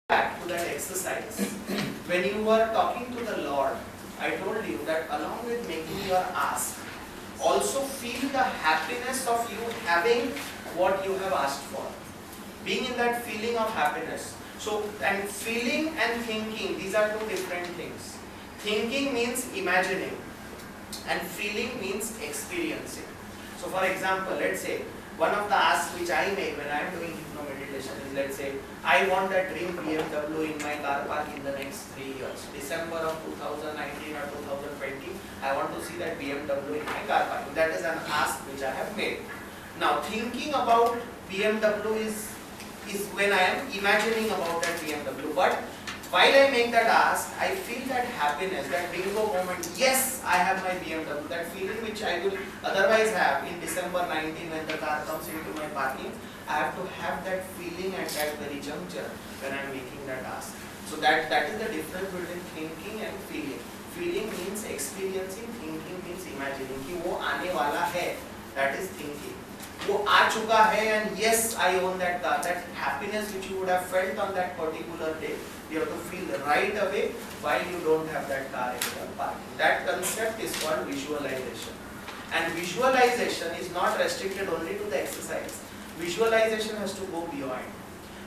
Back to that exercise. When you were talking to the Lord, I told you that along with making your ask, also feel the happiness of you having what you have asked for. Being in that feeling of happiness. So, and feeling and thinking, these are two different things. Thinking means imagining, and feeling means experiencing. So, for example, let's say, one of the asks which I make when I am doing hypno-meditation is, let's say, I want a dream BMW in my car park in the next 3 years. December of 2019 or 2020, I want to see that BMW in my car park. That is an ask which I have made. Now, thinking about BMW is when I am imagining about that BMW. But while I make that ask, I feel that happiness, that bingo moment. Yes, I have my BMW. That feeling which I will otherwise have in December 19 when the car comes into my parking. I have to have that feeling at that very juncture when I am making that ask. So that is the difference between thinking and feeling. Feeling means experiencing, thinking means imagining. कि वो आने वाला है, that is thinking. वो आ चुका है and yes, I own that car. That happiness which you would have felt on that particular day, you have to feel right away while you don't have that car in your parking. That concept is called visualization. And visualization is not restricted only to the exercise. Visualization has to go beyond.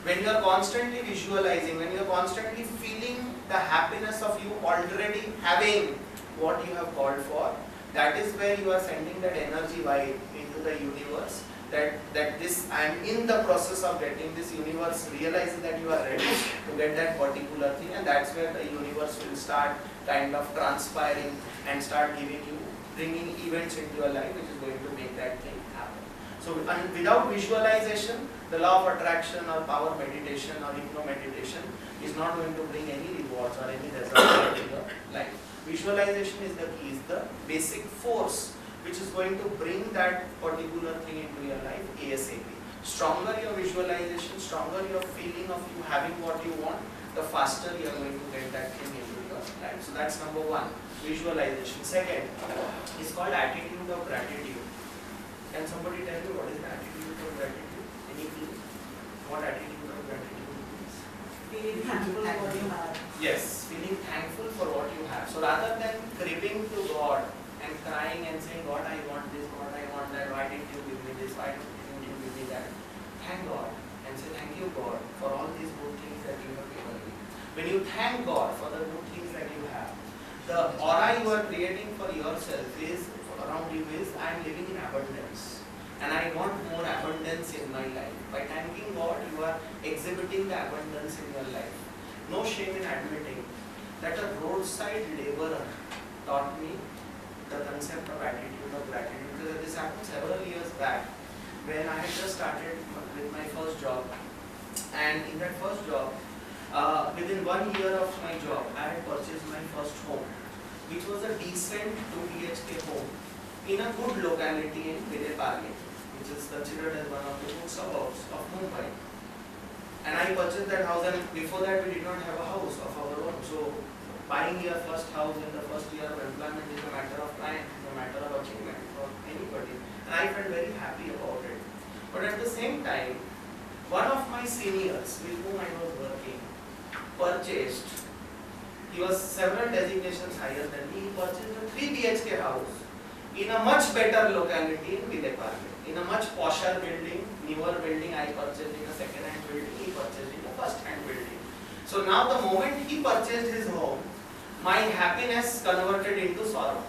When you are constantly visualizing, when you are constantly feeling the happiness of you already having what you have called for, that is where you are sending that energy vibe into the universe. That this, I am in the process of getting this. Universe realizes that you are ready to get that particular thing, and that's where the universe will start kind of transpiring and start bringing events into your life which is going to make that thing happen. So without visualization, the law of attraction or power meditation or hypno meditation is not going to bring any rewards or any results in your life. Visualization is the key, is the basic force which is going to bring that particular thing into your life ASAP. Stronger your visualization, stronger your feeling of you having what you want, the faster you are going to get that thing into your life. So that's number one, visualization. Second is called attitude of gratitude. Can somebody tell me what is the attitude of gratitude? Any clue? What attitude of gratitude is? Feeling thankful for what you have. Yes, feeling thankful for what you have. So rather than craving to God and crying and saying, God, I want this, God, I want that, why didn't you give me this, why didn't you give me that? Thank God and say, thank you, God, for all these good things that you have given me. When you thank God for the good things that you have, the aura you are creating for yourself is, around you is, I am living in abundance. And I want more abundance in my life. By thanking God, you are exhibiting the abundance in your life. No shame in admitting that a roadside laborer taught me the concept of attitude of gratitude. Because this happened several years back when I had just started with my first job. And in that first job, within 1 year of my job, I had purchased my first home, which was a decent 2 BHK home in a good locality in Vileparle, which is considered as one of the good suburbs of Mumbai. And I purchased that house, and before that we did not have a house of our own. So buying your first house in the first year of employment is a matter of time, is a matter of achievement for anybody. And I felt very happy about it. But at the same time, one of my seniors with whom I was working purchased, he was several designations higher than me, he purchased a 3 BHK house in a much better locality in Vileparle. In a much posher building, newer building, I purchased in a second-hand building, he purchased in a first-hand building. So now the moment he purchased his home, my happiness converted into sorrow.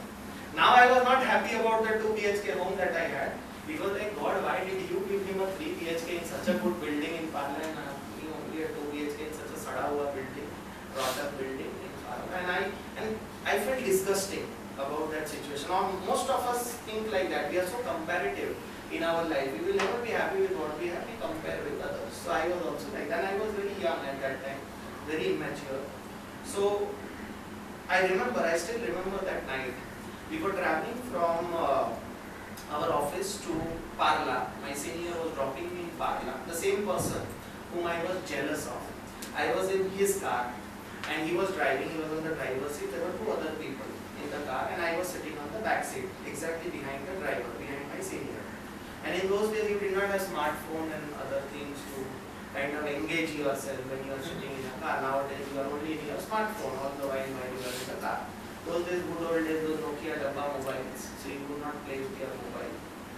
Now I was not happy about the 2 BHK home that I had, because like, God, why did you give him a 3 BHK in such a good building in Parla, and he only a 2 BHK in such a sada hua building, brought-up building in Parla. And I felt disgusting about that situation. Now most of us think like that. We are so comparative in our life. We will never be happy with what we have. We compare with others. So I was also like that. And I was very young at that time, very immature. So I still remember that night. We were traveling from our office to Parla. My senior was dropping me in Parla. The same person whom I was jealous of. I was in his car and he was driving. He was on the driver's seat. There were 2 other people in the car and I was sitting on the back seat, exactly behind the driver, behind my senior. And in those days, you did not have smartphone and other things to kind of engage yourself when you are sitting in a car. Nowadays you are only in your smartphone, all the while you are in the car. Those days, good old days, those Nokia Dabba mobiles, so you could not play with your mobile.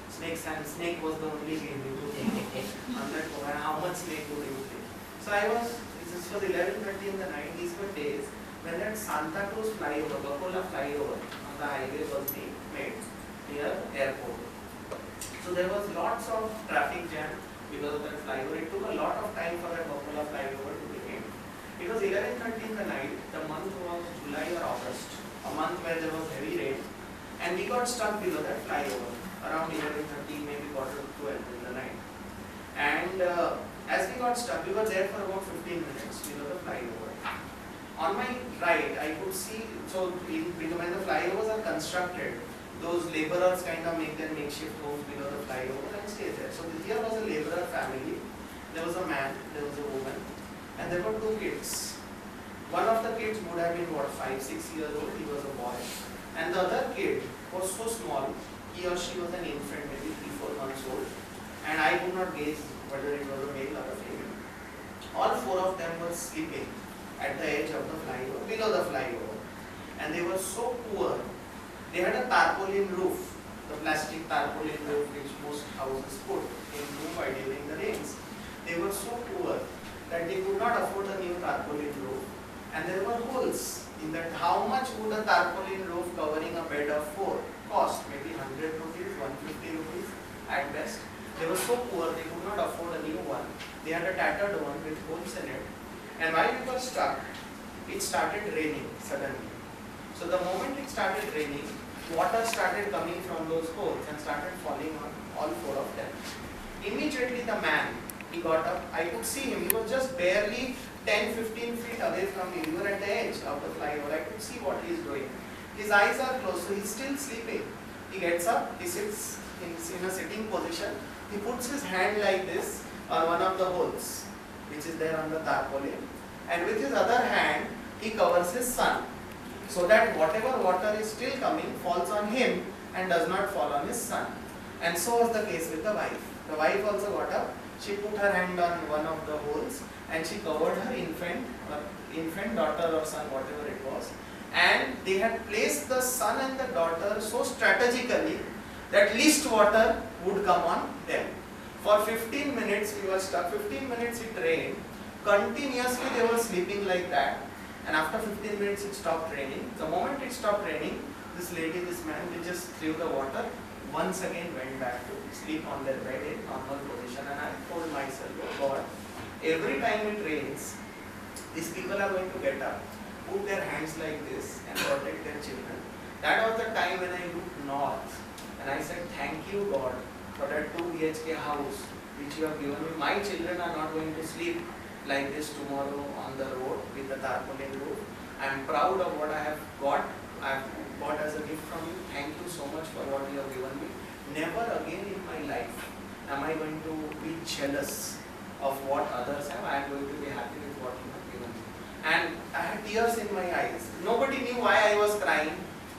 Snake was the only game you could play. On that mobile, how much snake would you play? So this was 11:30 in the night. These were days when that Santa Cruz flyover, Bacola flyover on the highway was being made near airport. So there was lots of traffic jam because of that flyover. It took a lot of time for that Bacola flyover to be made. It was 11:30 in the night. The month was July or August, a month where there was heavy rain, and we got stuck below that flyover around 11:30, maybe quarter to 12 in the night. And as we got stuck, we were there for about 15 minutes below the flyover. On my right, I could see, so when the flyovers are constructed, those laborers kind of make their makeshift homes below the flyover and stay there. So here was a laborer family. There was a man, there was a woman, and there were two kids. One of the kids would have been, 5-6 years old, he was a boy. And the other kid was so small, he or she was an infant, maybe 3-4 months old. And I could not gauge whether it was a male or a female. All four of them were sleeping at the edge of the flyover, below the flyover. And they were so poor. They had a tarpaulin roof, the plastic tarpaulin roof which most houses put in Mumbai during the rains. They were so poor that they could not afford a new tarpaulin roof. And there were holes in that. How much would a tarpaulin roof covering a bed of 4 cost? Maybe 100 rupees, 150 rupees at best. They were so poor they could not afford a new one. They had a tattered one with holes in it. And while we were stuck, it started raining suddenly. So the moment it started raining, water started coming from those holes and started falling on all four of them. Immediately the man, he got up. I could see him. He was just barely 10-15 feet away from me. We were at the edge of the flyover. I could see what he is doing. His eyes are closed, so he's still sleeping. He gets up, he sits in a sitting position. He puts his hand like this on one of the holes, which is there on the tarpaulin. And with his other hand, he covers his son, so that whatever water is still coming falls on him and does not fall on his son. And so was the case with the wife. The wife also got up. She put her hand on one of the holes and she covered her infant daughter or son, whatever it was. And they had placed the son and the daughter so strategically that least water would come on them. For 15 minutes we were stuck. 15 minutes it rained. Continuously they were sleeping like that. And after 15 minutes it stopped raining. The moment it stopped raining, this lady, this man, they just threw the water. Once again went back to sleep on their bed in normal position. And I told myself, oh God, every time it rains, these people are going to get up, put their hands like this and protect their children. That was the time when I looked north and I said, thank you God for that 2 BHK house which you have given me. My children are not going to sleep like this tomorrow on the road with the tarpaulin roof. I am proud of what I have got. I have got as a gift from you. Thank you so much for what you have given me. Never again in my life am I going to be jealous of what others have. I am going to be happy with what you have given me. And I had tears in my eyes. Nobody knew why I was crying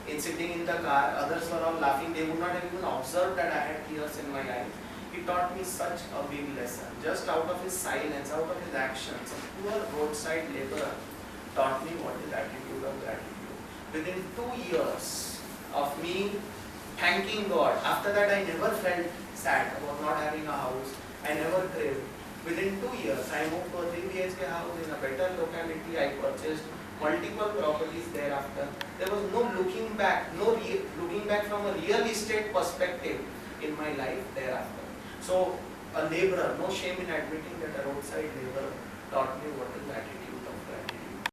in sitting in the car. Others were all laughing. They would not have even observed that I had tears in my eyes. He taught me such a big lesson. Just out of his silence, out of his actions, a poor roadside laborer taught me what is attitude of gratitude. Within 2 years of me thanking God, after that I never felt sad about not having a house. I never craved. Within 2 years, I moved to a 3 BHK house in a better locality. I purchased multiple properties thereafter. There was no looking back, looking back from a real estate perspective in my life thereafter. So a laborer, no shame in admitting that a roadside laborer taught me what is attitude.